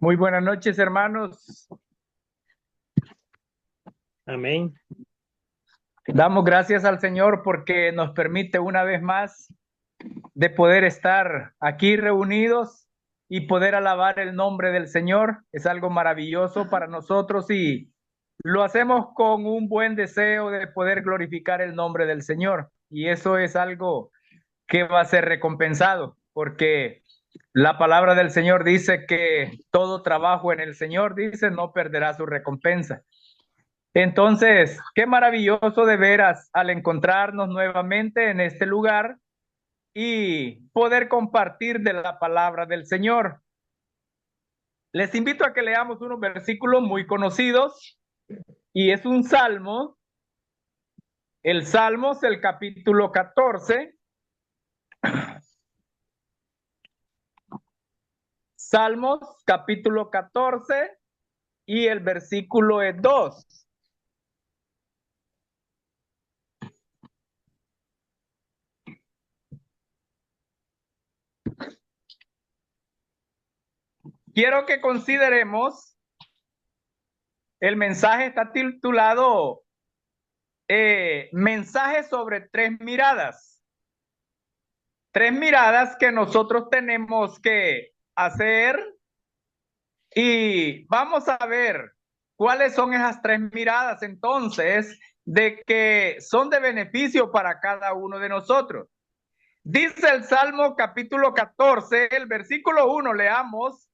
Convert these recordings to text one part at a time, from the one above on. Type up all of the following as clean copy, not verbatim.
Muy buenas noches, hermanos. Amén. Damos gracias al Señor porque nos permite una vez más de poder estar aquí reunidos y poder alabar el nombre del Señor. Es algo maravilloso para nosotros y lo hacemos con un buen deseo de poder glorificar el nombre del Señor. Y eso es algo que va a ser recompensado porque la palabra del Señor dice que todo trabajo en el Señor, dice, no perderá su recompensa. Entonces, qué maravilloso de veras al encontrarnos nuevamente en este lugar y poder compartir de la palabra del Señor. Les invito a que leamos unos versículos muy conocidos y es un salmo, el Salmos, el capítulo 14. Salmos, capítulo 14 y el versículo es 2. Quiero que consideremos, el mensaje está titulado mensaje sobre tres miradas. Tres miradas que nosotros tenemos que hacer y vamos a ver cuáles son esas tres miradas entonces de que son de beneficio para cada uno de nosotros. Dice el Salmo capítulo 14, el versículo 1, leamos,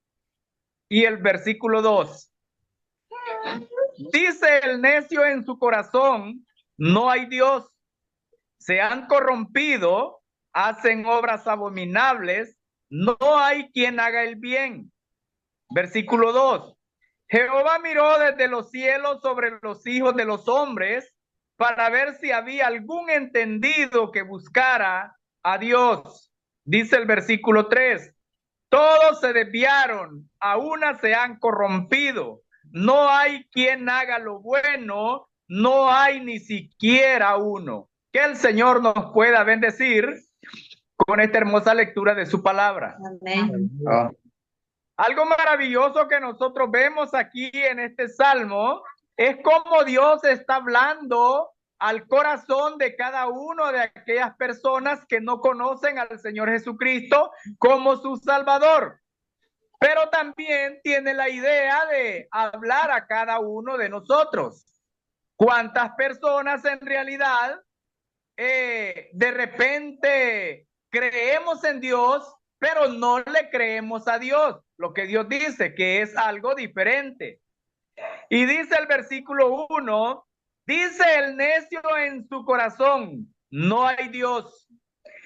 y el versículo 2. Dice el necio en su corazón, no hay Dios. Se han corrompido, hacen obras abominables, no hay quien haga el bien. Versículo 2. Jehová miró desde los cielos sobre los hijos de los hombres para ver si había algún entendido que buscara a Dios. Dice el versículo 3. Todos se desviaron, a una se han corrompido. No hay quien haga lo bueno, no hay ni siquiera uno. Que el Señor nos pueda bendecir con esta hermosa lectura de su palabra. Amén. Algo maravilloso que nosotros vemos aquí en este salmo es cómo Dios está hablando al corazón de cada uno de aquellas personas que no conocen al Señor Jesucristo como su Salvador. Pero también tiene la idea de hablar a cada uno de nosotros. ¿Cuántas personas en realidad de repente creemos en Dios, pero no le creemos a Dios? Lo que Dios dice, que es algo diferente. Y dice el versículo 1, dice el necio en su corazón, no hay Dios.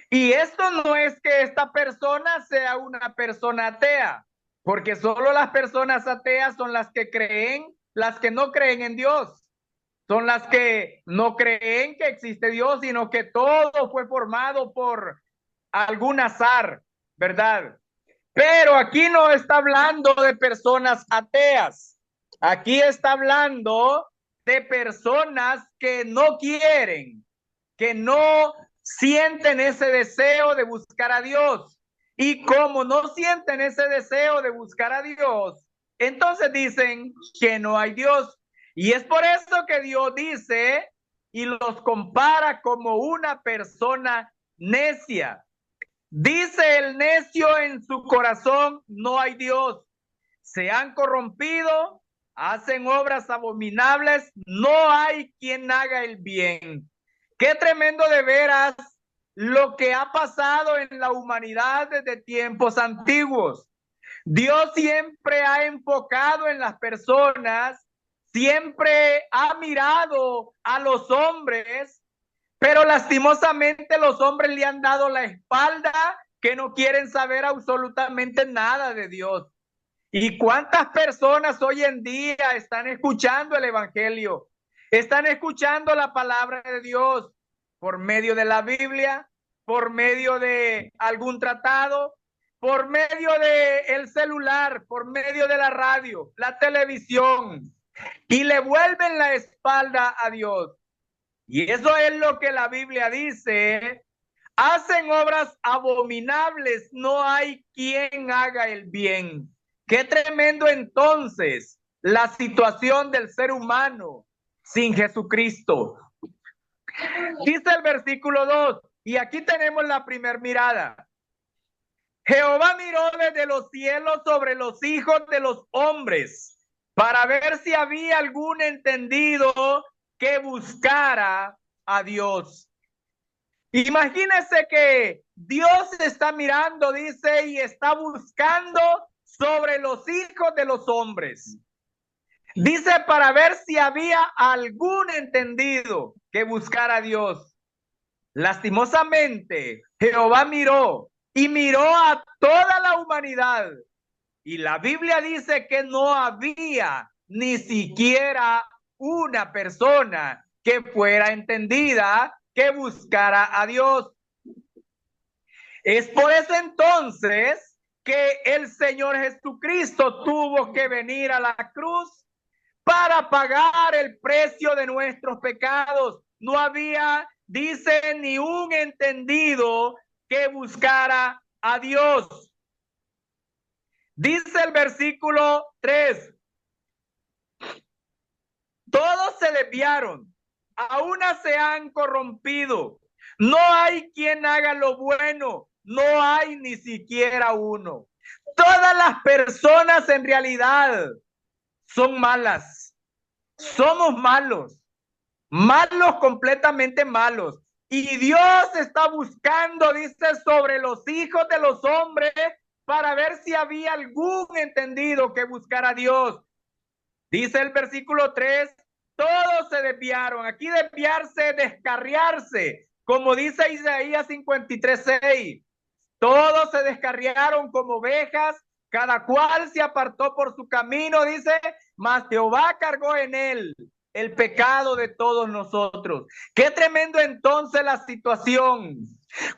Y esto no es que esta persona sea una persona atea, porque solo las personas ateas son las que creen, las que no creen en Dios. Son las que no creen que existe Dios, sino que todo fue formado por algún azar, ¿verdad? Pero aquí no está hablando de personas ateas. Aquí está hablando de personas que no quieren, que no sienten ese deseo de buscar a Dios. Y como no sienten ese deseo de buscar a Dios, entonces dicen que no hay Dios. Y es por eso que Dios dice y los compara como una persona necia. Dice el necio en su corazón, no hay Dios. Se han corrompido, hacen obras abominables, no hay quien haga el bien. Qué tremendo de veras lo que ha pasado en la humanidad desde tiempos antiguos. Dios siempre ha enfocado en las personas, siempre ha mirado a los hombres, pero lastimosamente los hombres le han dado la espalda, que no quieren saber absolutamente nada de Dios. ¿Y cuántas personas hoy en día están escuchando el evangelio? Están escuchando la palabra de Dios por medio de la Biblia, por medio de algún tratado, por medio de el celular, por medio de la radio, la televisión, y le vuelven la espalda a Dios. Y eso es lo que la Biblia dice. Hacen obras abominables, no hay quien haga el bien. Qué tremendo entonces la situación del ser humano sin Jesucristo. Dice el versículo 2, y aquí tenemos la primera mirada. Jehová miró desde los cielos sobre los hijos de los hombres para ver si había algún entendido que buscara a Dios. Imagínese que Dios está mirando, dice, y está buscando sobre los hijos de los hombres. Dice para ver si había algún entendido que buscara a Dios. Lastimosamente, Jehová miró y miró a toda la humanidad. Y la Biblia dice que no había ni siquiera una persona que fuera entendida, que buscara a Dios. Es por eso entonces que el Señor Jesucristo tuvo que venir a la cruz para pagar el precio de nuestros pecados. No había, dice, ni un entendido que buscara a Dios. Dice el versículo 3, todos se desviaron, a una se han corrompido. No hay quien haga lo bueno, no hay ni siquiera uno. Todas las personas en realidad son malas. Somos malos, malos, completamente malos. Y Dios está buscando, dice, sobre los hijos de los hombres para ver si había algún entendido que buscara a Dios. Dice el versículo 3, todos se desviaron. Aquí desviarse, descarriarse, como dice Isaías 53:6. Todos se descarriaron como ovejas, cada cual se apartó por su camino, dice, mas Jehová cargó en él el pecado de todos nosotros. Qué tremendo entonces la situación.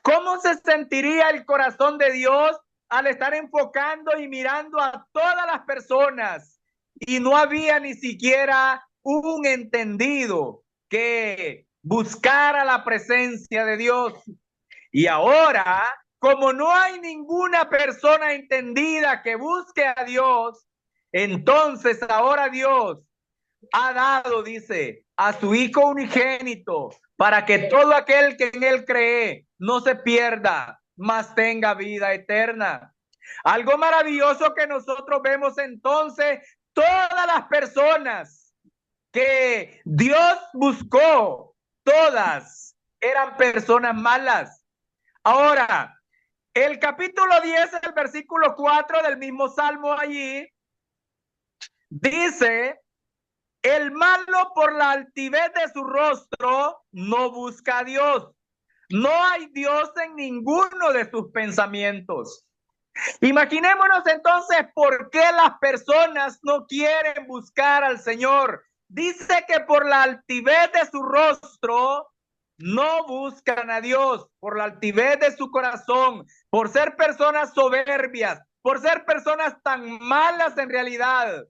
¿Cómo se sentiría el corazón de Dios al estar enfocando y mirando a todas las personas? Y no había ni siquiera un entendido que buscara la presencia de Dios. Y ahora, como no hay ninguna persona entendida que busque a Dios, entonces ahora Dios ha dado, dice, a su Hijo unigénito para que todo aquel que en él cree no se pierda, mas tenga vida eterna. Algo maravilloso que nosotros vemos entonces, todas las personas que Dios buscó, todas eran personas malas. Ahora, el capítulo 10, el versículo 4 del mismo Salmo allí, dice, el malo por la altivez de su rostro no busca a Dios. No hay Dios en ninguno de sus pensamientos. Imaginémonos entonces por qué las personas no quieren buscar al Señor. Dice que por la altivez de su rostro no buscan a Dios, por la altivez de su corazón, por ser personas soberbias, por ser personas tan malas en realidad.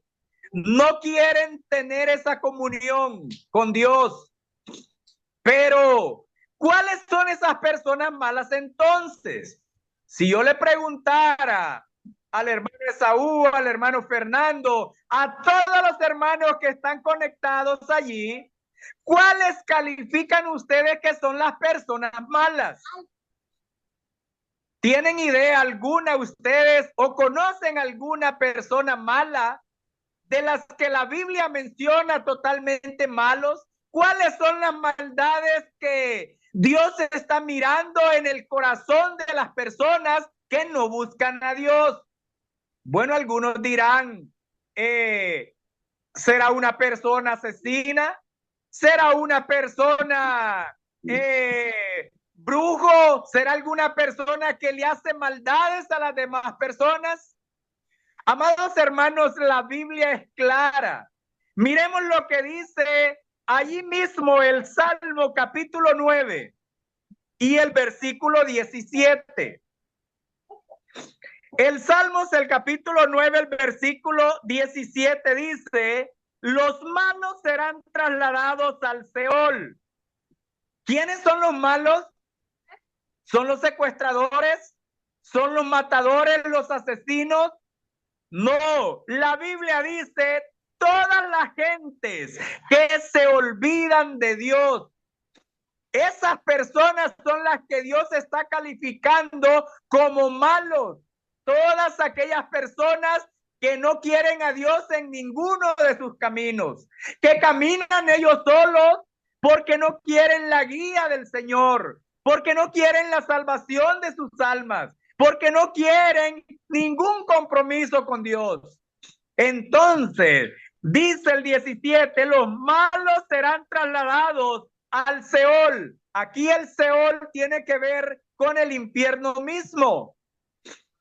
No quieren tener esa comunión con Dios. Pero, ¿cuáles son esas personas malas entonces? Si yo le preguntara al hermano Esaú, al hermano Fernando, a todos los hermanos que están conectados allí, ¿cuáles califican ustedes que son las personas malas? ¿Tienen idea alguna ustedes o conocen alguna persona mala de las que la Biblia menciona totalmente malos? ¿Cuáles son las maldades que Dios está mirando en el corazón de las personas que no buscan a Dios? Bueno, algunos dirán, ¿será una persona asesina? ¿Será una persona brujo? ¿Será alguna persona que le hace maldades a las demás personas? Amados hermanos, la Biblia es clara. Miremos lo que dice allí mismo el Salmo capítulo 9 y el versículo 17. El Salmos, el capítulo 9, el versículo 17 dice, los malos serán trasladados al Seol. ¿Quiénes son los malos? ¿Son los secuestradores? ¿Son los matadores, los asesinos? No, la Biblia dice todas las gentes que se olvidan de Dios. Esas personas son las que Dios está calificando como malos. Todas aquellas personas que no quieren a Dios en ninguno de sus caminos, que caminan ellos solos porque no quieren la guía del Señor, porque no quieren la salvación de sus almas, porque no quieren ningún compromiso con Dios. Entonces, dice el 17, los malos serán trasladados al Seol. Aquí el Seol tiene que ver con el infierno mismo.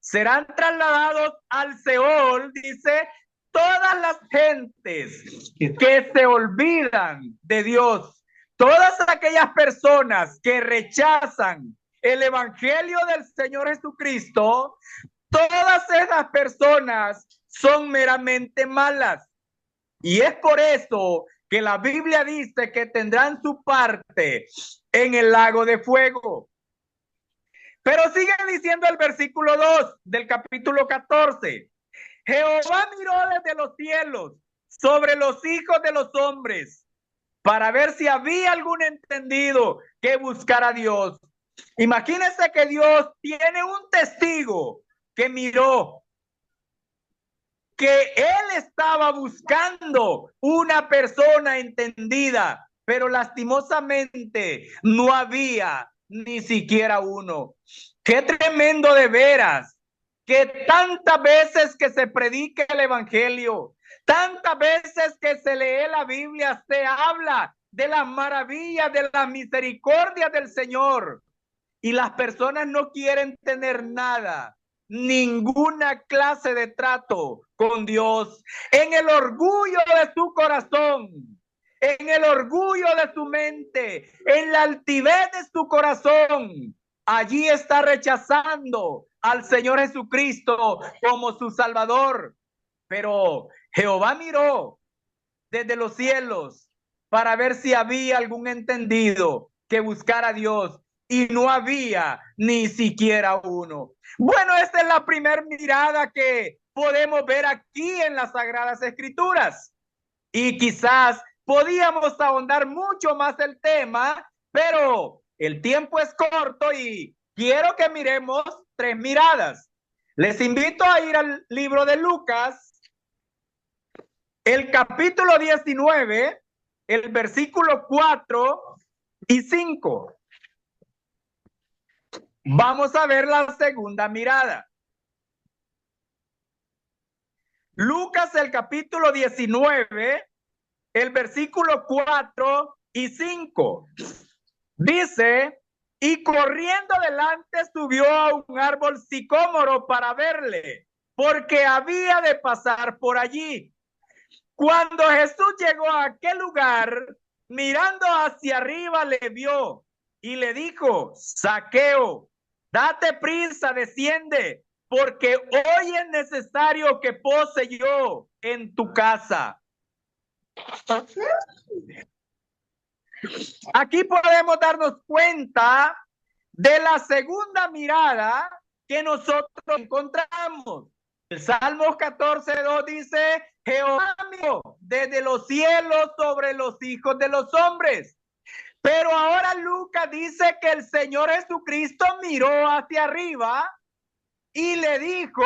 Serán trasladados al Seol, dice, todas las gentes que se olvidan de Dios, todas aquellas personas que rechazan el evangelio del Señor Jesucristo, todas esas personas son meramente malas. Y es por eso que la Biblia dice que tendrán su parte en el lago de fuego. Pero sigue diciendo el versículo 2 del capítulo 14. Jehová miró desde los cielos sobre los hijos de los hombres para ver si había algún entendido que buscara a Dios. Imagínense que Dios tiene un testigo que miró, que él estaba buscando una persona entendida, pero lastimosamente no había ni siquiera uno. Qué tremendo de veras, que tantas veces que se predica el evangelio, tantas veces que se lee la Biblia, se habla de las maravillas, de las misericordias del Señor, y las personas no quieren tener nada, ninguna clase de trato con Dios. En el orgullo de su corazón, en el orgullo de su mente, en la altivez de su corazón, allí está rechazando al Señor Jesucristo como su Salvador. Pero Jehová miró desde los cielos para ver si había algún entendido que buscara a Dios, y no había ni siquiera uno. Bueno, esta es la primera mirada que podemos ver aquí en las Sagradas Escrituras. Y quizás podíamos ahondar mucho más el tema, pero el tiempo es corto y quiero que miremos tres miradas. Les invito a ir al libro de Lucas, el capítulo 19, el versículo 4 y 5. Vamos a ver la segunda mirada. Lucas, el capítulo 19, el versículo 4 y 5. Dice, y corriendo adelante subió a un árbol sicómoro para verle, porque había de pasar por allí. Cuando Jesús llegó a aquel lugar, mirando hacia arriba, le vio y le dijo, Zaqueo, date prisa, desciende, porque hoy es necesario que pose yo en tu casa. Aquí podemos darnos cuenta de la segunda mirada que nosotros encontramos. El Salmo 14:2 dice, Jehová miró desde los cielos sobre los hijos de los hombres. Pero ahora Lucas dice que el Señor Jesucristo miró hacia arriba y le dijo,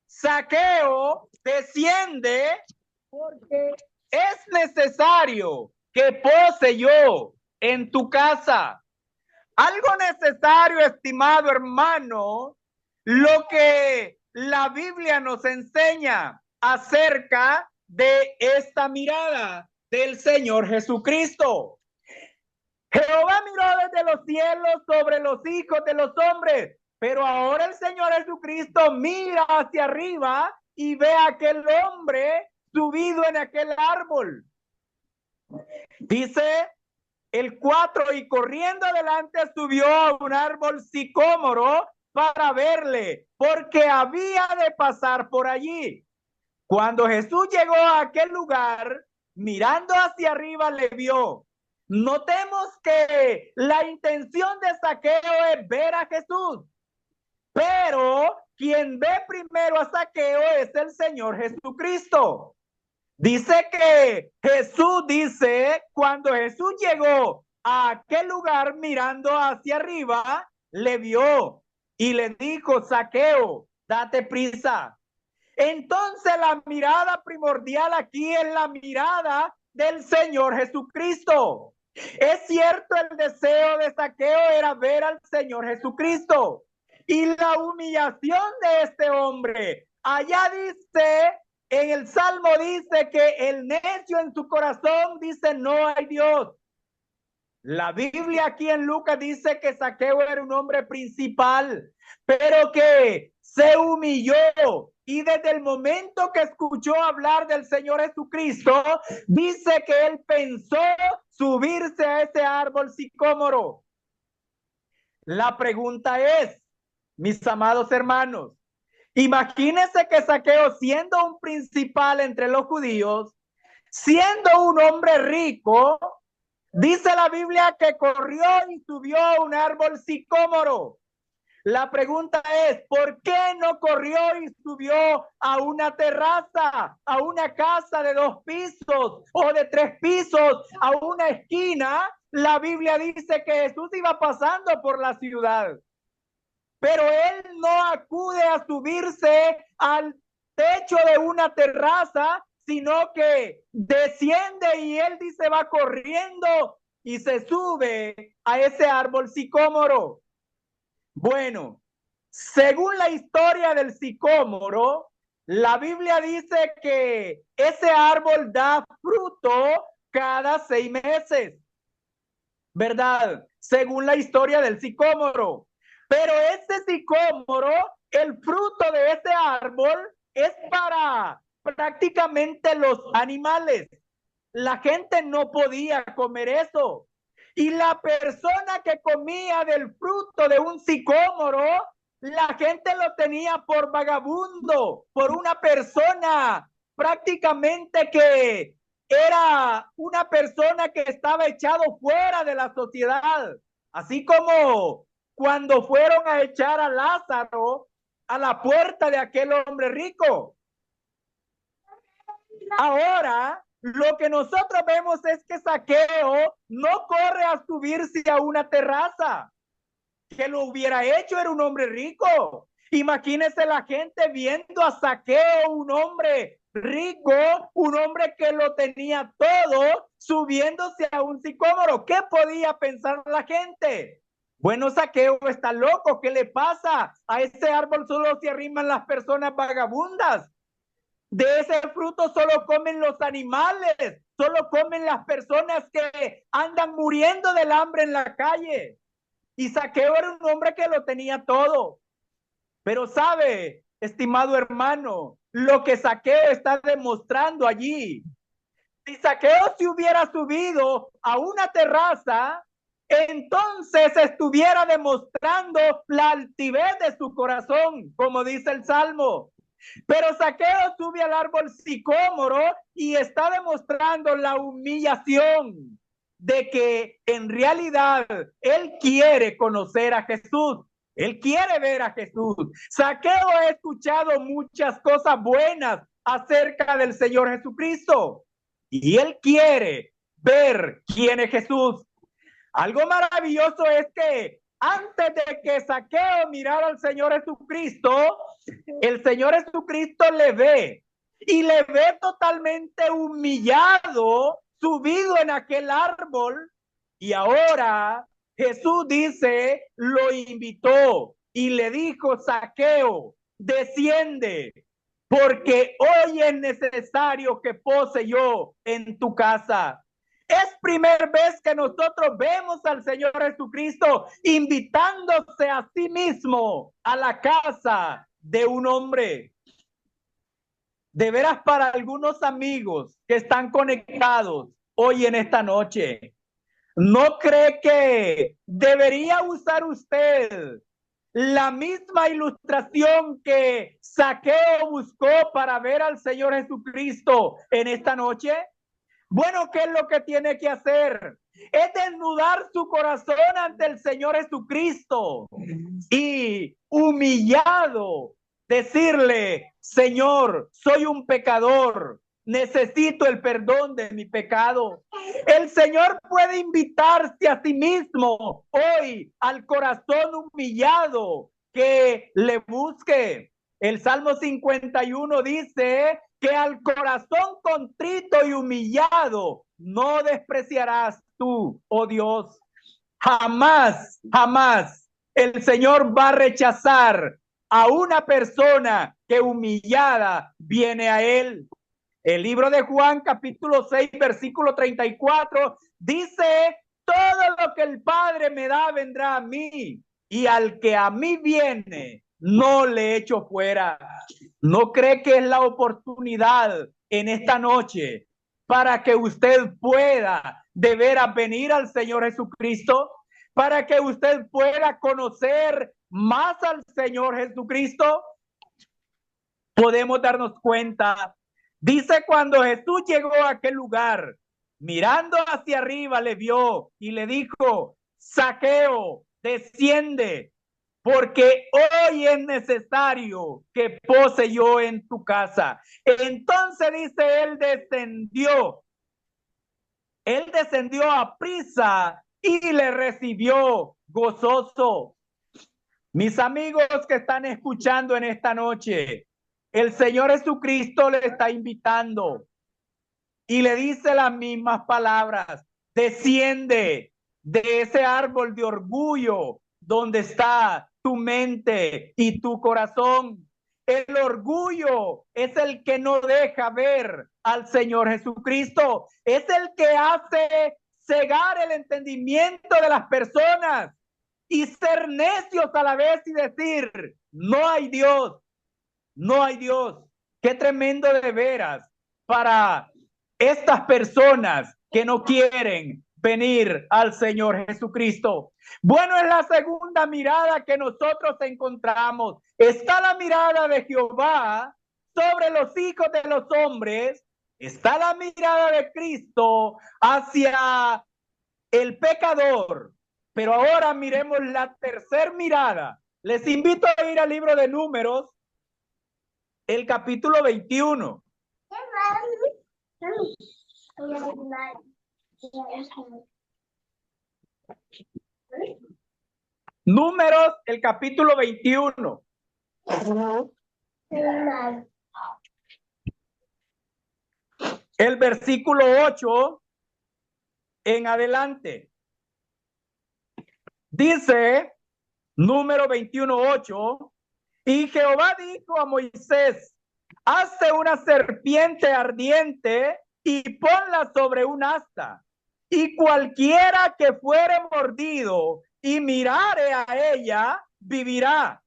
Zaqueo, desciende, porque es necesario que pose yo en tu casa. Algo necesario, estimado hermano, lo que la Biblia nos enseña acerca de esta mirada del Señor Jesucristo. Jehová miró desde los cielos sobre los hijos de los hombres, pero ahora el Señor Jesucristo mira hacia arriba y ve a aquel hombre subido en aquel árbol. Dice el 4, y corriendo adelante subió a un árbol sicómoro para verle, porque había de pasar por allí. Cuando Jesús llegó a aquel lugar, mirando hacia arriba le vio. Notemos que la intención de Zaqueo es ver a Jesús, pero quien ve primero a Zaqueo es el Señor Jesucristo. Dice que Jesús dice, cuando Jesús llegó a aquel lugar mirando hacia arriba, le vio y le dijo, Zaqueo, date prisa. Entonces la mirada primordial aquí es la mirada del Señor Jesucristo. Es cierto, el deseo de Zaqueo era ver al Señor Jesucristo y la humillación de este hombre. Allá dice, en el Salmo dice que el necio en su corazón dice no hay Dios. La Biblia aquí en Lucas dice que Zaqueo era un hombre principal, pero que se humilló y desde el momento que escuchó hablar del Señor Jesucristo, dice que él pensó subirse a ese árbol sicómoro. La pregunta es, mis amados hermanos, imagínense que Zaqueo, siendo un principal entre los judíos, siendo un hombre rico, dice la Biblia que corrió y subió a un árbol sicómoro. La pregunta es, ¿por qué no corrió y subió a una terraza, a una casa de 2 pisos o de 3 pisos, a una esquina? La Biblia dice que Jesús iba pasando por la ciudad, pero él no acude a subirse al techo de una terraza, sino que desciende y él dice va corriendo y se sube a ese árbol sicómoro. Bueno, según la historia del sicómoro, la Biblia dice que ese árbol da fruto cada 6 meses, ¿verdad? Según la historia del sicómoro. Pero ese sicómoro, el fruto de ese árbol es para prácticamente los animales. La gente no podía comer eso. Y la persona que comía del fruto de un sicómoro, la gente lo tenía por vagabundo, por una persona prácticamente que era una persona que estaba echado fuera de la sociedad. Así como cuando fueron a echar a Lázaro a la puerta de aquel hombre rico. Ahora, lo que nosotros vemos es que Zaqueo no corre a subirse a una terraza. Que lo hubiera hecho era un hombre rico. Imagínese la gente viendo a Zaqueo, un hombre rico, un hombre que lo tenía todo, subiéndose a un sicómoro. ¿Qué podía pensar la gente? Bueno, Zaqueo está loco, ¿qué le pasa? A ese árbol solo se arriman las personas vagabundas. De ese fruto solo comen los animales, solo comen las personas que andan muriendo del hambre en la calle. Y Zaqueo era un hombre que lo tenía todo. Pero sabe, estimado hermano, lo que Zaqueo está demostrando allí. Si Zaqueo se hubiera subido a una terraza, entonces estuviera demostrando la altivez de su corazón, como dice el Salmo. Pero Zaqueo sube al árbol sicómoro y está demostrando la humillación de que en realidad él quiere conocer a Jesús. Él quiere ver a Jesús. Zaqueo ha escuchado muchas cosas buenas acerca del Señor Jesucristo y él quiere ver quién es Jesús. Algo maravilloso es que antes de que Zaqueo mirara al Señor Jesucristo, el Señor Jesucristo le ve y le ve totalmente humillado, subido en aquel árbol. Y ahora Jesús dice, lo invitó y le dijo, Zaqueo, desciende, porque hoy es necesario que pose yo en tu casa. Es primera vez que nosotros vemos al Señor Jesucristo invitándose a sí mismo a la casa de un hombre. De veras, para algunos amigos que están conectados hoy en esta noche, ¿no cree que debería usar usted la misma ilustración que Zaqueo buscó para ver al Señor Jesucristo en esta noche? Bueno, ¿qué es lo que tiene que hacer? Es desnudar su corazón ante el Señor Jesucristo y humillado decirle, Señor, soy un pecador, necesito el perdón de mi pecado. El Señor puede invitarse a sí mismo hoy al corazón humillado que le busque. El Salmo 51 dice que al corazón contrito y humillado no despreciarás tú, oh Dios. Jamás, jamás el Señor va a rechazar a una persona que humillada viene a Él. El libro de Juan, capítulo 6, versículo 34, dice, todo lo que el Padre me da vendrá a mí, y al que a mí viene, no le echo fuera. ¿No cree que es la oportunidad en esta noche para que usted pueda de veras venir al Señor Jesucristo? Para que usted pueda conocer más al Señor Jesucristo. Podemos darnos cuenta. Dice, cuando Jesús llegó a aquel lugar, mirando hacia arriba, le vio y le dijo, Zaqueo, desciende, porque hoy es necesario que pose yo en tu casa. Entonces dice, él descendió a prisa y le recibió gozoso. Mis amigos que están escuchando en esta noche, el Señor Jesucristo le está invitando y le dice las mismas palabras. Desciende de ese árbol de orgullo donde está tu mente y tu corazón. El orgullo es el que no deja ver al Señor Jesucristo. Es el que hace cegar el entendimiento de las personas y ser necios a la vez y decir, no hay Dios, no hay Dios. Qué tremendo de veras para estas personas que no quieren venir al Señor Jesucristo. Bueno, es la segunda mirada que nosotros encontramos. Está la mirada de Jehová sobre los hijos de los hombres. Está la mirada de Cristo hacia el pecador. Pero ahora miremos la tercera mirada. Les invito a ir al libro de Números, el capítulo 21. Números, el capítulo 21. El versículo 8 en adelante. Dice, número 21:8, y Jehová dijo a Moisés, hazte una serpiente ardiente y ponla sobre un asta, y cualquiera que fuere mordido y mirare a ella, vivirá.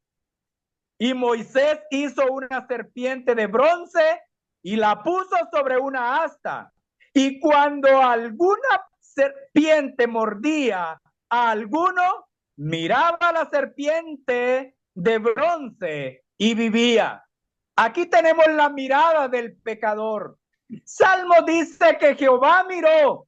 Y Moisés hizo una serpiente de bronce y la puso sobre una asta. Y cuando alguna serpiente mordía a alguno, miraba la serpiente de bronce y vivía. Aquí tenemos la mirada del pecador. Salmo dice que Jehová miró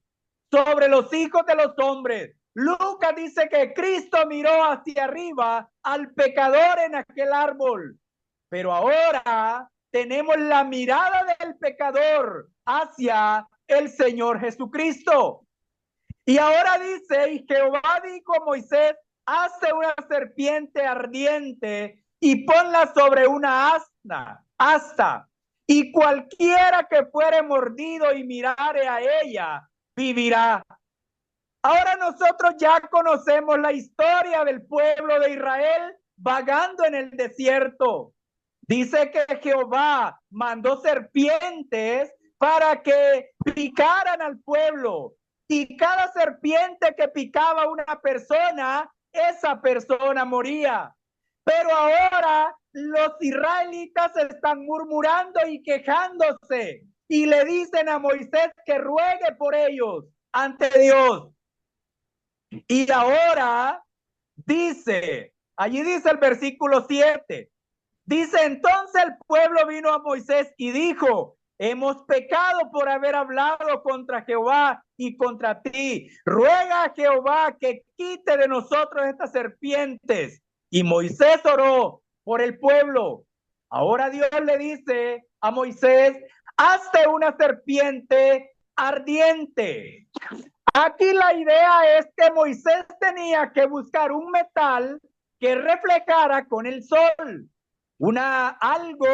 sobre los hijos de los hombres. Lucas dice que Cristo miró hacia arriba al pecador en aquel árbol. Pero ahora tenemos la mirada del pecador hacia el Señor Jesucristo. Y ahora dice, y Jehová dijo a Moisés, hace una serpiente ardiente y ponla sobre una asta, y cualquiera que fuere mordido y mirare a ella, vivirá. Ahora nosotros ya conocemos la historia del pueblo de Israel vagando en el desierto. Dice que Jehová mandó serpientes para que picaran al pueblo. Y cada serpiente que picaba a una persona, esa persona moría. Pero ahora los israelitas están murmurando y quejándose. Y le dicen a Moisés que ruegue por ellos ante Dios. Y ahora dice, allí dice el versículo 7, dice, entonces el pueblo vino a Moisés y dijo, hemos pecado por haber hablado contra Jehová y contra ti. Ruega a Jehová que quite de nosotros estas serpientes. Y Moisés oró por el pueblo. Ahora Dios le dice a Moisés, hazte una serpiente ardiente. Aquí la idea es que Moisés tenía que buscar un metal que reflejara con el sol. Algo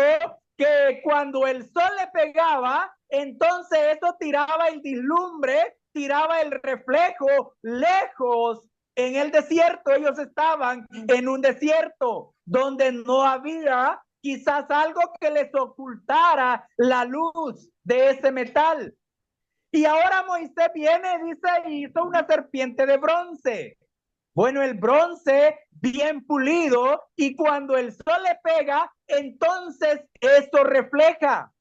que cuando el sol le pegaba, entonces eso tiraba el vislumbre, tiraba el reflejo lejos en el desierto. Ellos estaban en un desierto donde no había quizás algo que les ocultara la luz de ese metal. Y ahora Moisés viene, dice, y hizo una serpiente de bronce. Bueno, el bronce bien pulido, y cuando el sol le pega, entonces eso refleja.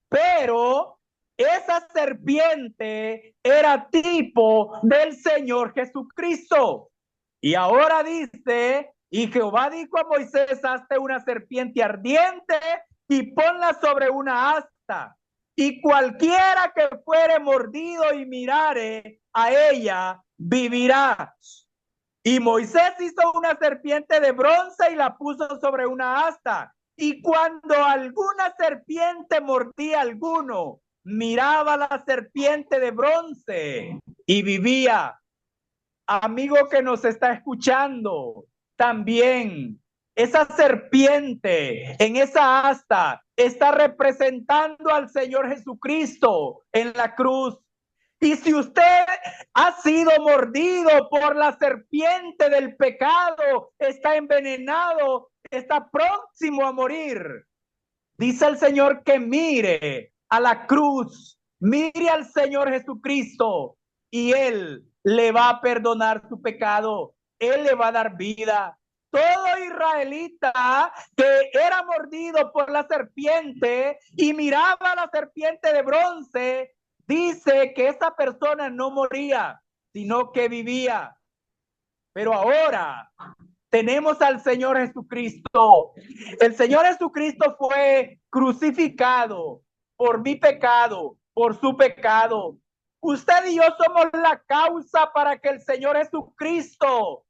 Pero esa serpiente era tipo del Señor Jesucristo. Y ahora dice, y Jehová dijo a Moisés, hazte una serpiente ardiente y ponla sobre una asta. Y cualquiera que fuere mordido y mirare a ella, vivirá. Y Moisés hizo una serpiente de bronce y la puso sobre una asta. Y cuando alguna serpiente mordía a alguno, miraba la serpiente de bronce y vivía. Amigo que nos está escuchando, también esa serpiente en esa asta está representando al Señor Jesucristo en la cruz. Y si usted ha sido mordido por la serpiente del pecado, está envenenado, está próximo a morir, dice el Señor que mire a la cruz, mire al Señor Jesucristo y Él le va a perdonar su pecado, Él le va a dar vida. Todo israelita que era mordido por la serpiente y miraba a la serpiente de bronce, dice que esa persona no moría, sino que vivía. Pero ahora tenemos al Señor Jesucristo. El Señor Jesucristo fue crucificado por mi pecado, por su pecado. Usted y yo somos la causa para que el Señor Jesucristo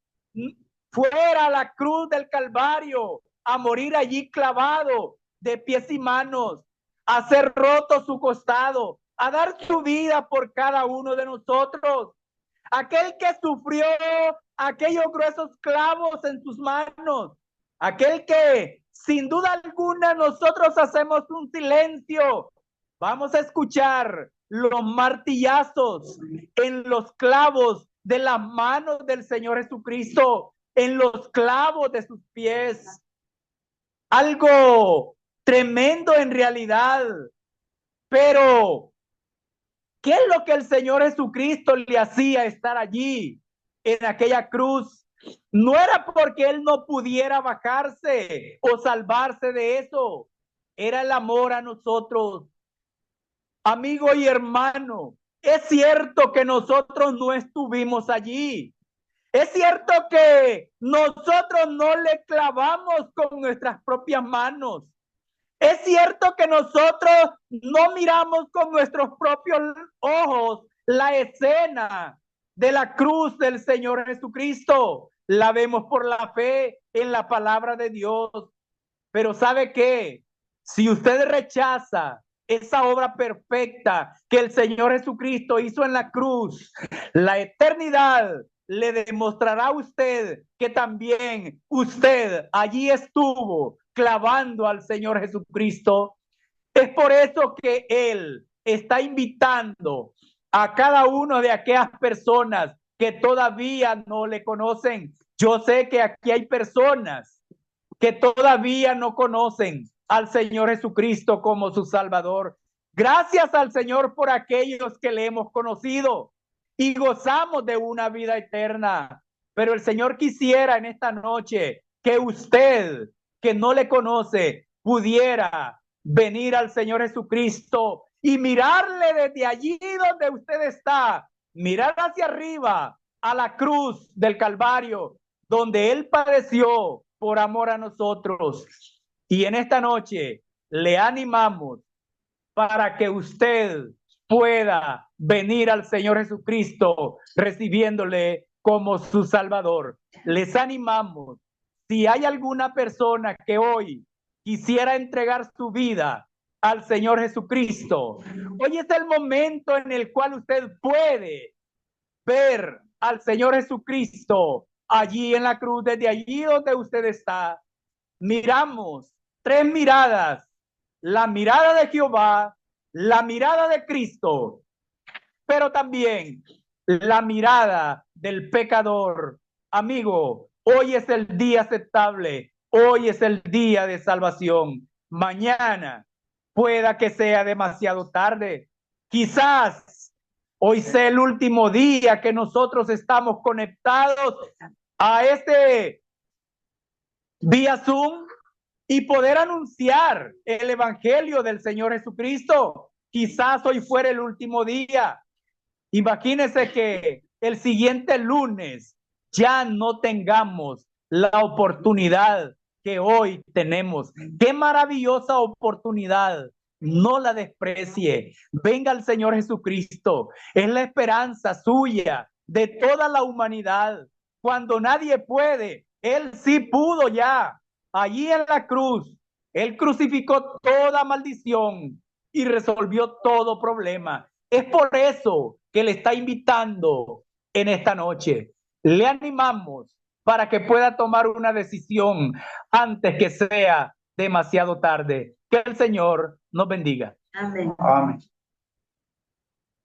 fuera a la cruz del Calvario, a morir allí clavado de pies y manos, a ser roto su costado, a dar su vida por cada uno de nosotros. Aquel que sufrió aquellos gruesos clavos en sus manos, aquel que sin duda alguna nosotros hacemos un silencio. Vamos a escuchar los martillazos en los clavos de las manos del Señor Jesucristo, en los clavos de sus pies. Algo tremendo en realidad, pero ¿qué es lo que el Señor Jesucristo le hacía estar allí en aquella cruz? No era porque Él no pudiera bajarse o salvarse de eso. Era el amor a nosotros. Amigo y hermano, es cierto que nosotros no estuvimos allí. Es cierto que nosotros no le clavamos con nuestras propias manos. Es cierto que nosotros no miramos con nuestros propios ojos la escena de la cruz del Señor Jesucristo. La vemos por la fe en la palabra de Dios. Pero ¿sabe qué? Si usted rechaza esa obra perfecta que el Señor Jesucristo hizo en la cruz, la eternidad le demostrará a usted que también usted allí estuvo clavando al Señor Jesucristo. Es por eso que Él está invitando a cada uno de aquellas personas que todavía no le conocen. Yo sé que aquí hay personas que todavía no conocen al Señor Jesucristo como su Salvador. Gracias al Señor por aquellos que le hemos conocido y gozamos de una vida eterna. Pero el Señor quisiera en esta noche que usted, que no le conoce, pudiera venir al Señor Jesucristo y mirarle desde allí donde usted está, mirar hacia arriba a la cruz del Calvario, donde Él padeció por amor a nosotros. Y en esta noche le animamos para que usted pueda venir al Señor Jesucristo recibiéndole como su Salvador. Les animamos, si hay alguna persona que hoy quisiera entregar su vida al Señor Jesucristo, hoy es el momento en el cual usted puede ver al Señor Jesucristo allí en la cruz, desde allí donde usted está. Miramos tres miradas: la mirada de Jehová, la mirada de Cristo, pero también la mirada del pecador. Amigo, hoy es el día aceptable, hoy es el día de salvación. Mañana pueda que sea demasiado tarde. Quizás hoy sea el último día que nosotros estamos conectados a este vía Zoom y poder anunciar el evangelio del Señor Jesucristo. Quizás hoy fuera el último día. Imagínense que el siguiente lunes ya no tengamos la oportunidad que hoy tenemos. Qué maravillosa oportunidad. No la desprecie. Venga al Señor Jesucristo. Es la esperanza suya, de toda la humanidad. Cuando nadie puede, Él sí pudo ya. Allí en la cruz, Él crucificó toda maldición y resolvió todo problema. Es por eso que le está invitando en esta noche. Le animamos para que pueda tomar una decisión antes que sea demasiado tarde. Que el Señor nos bendiga. Amén. Amén.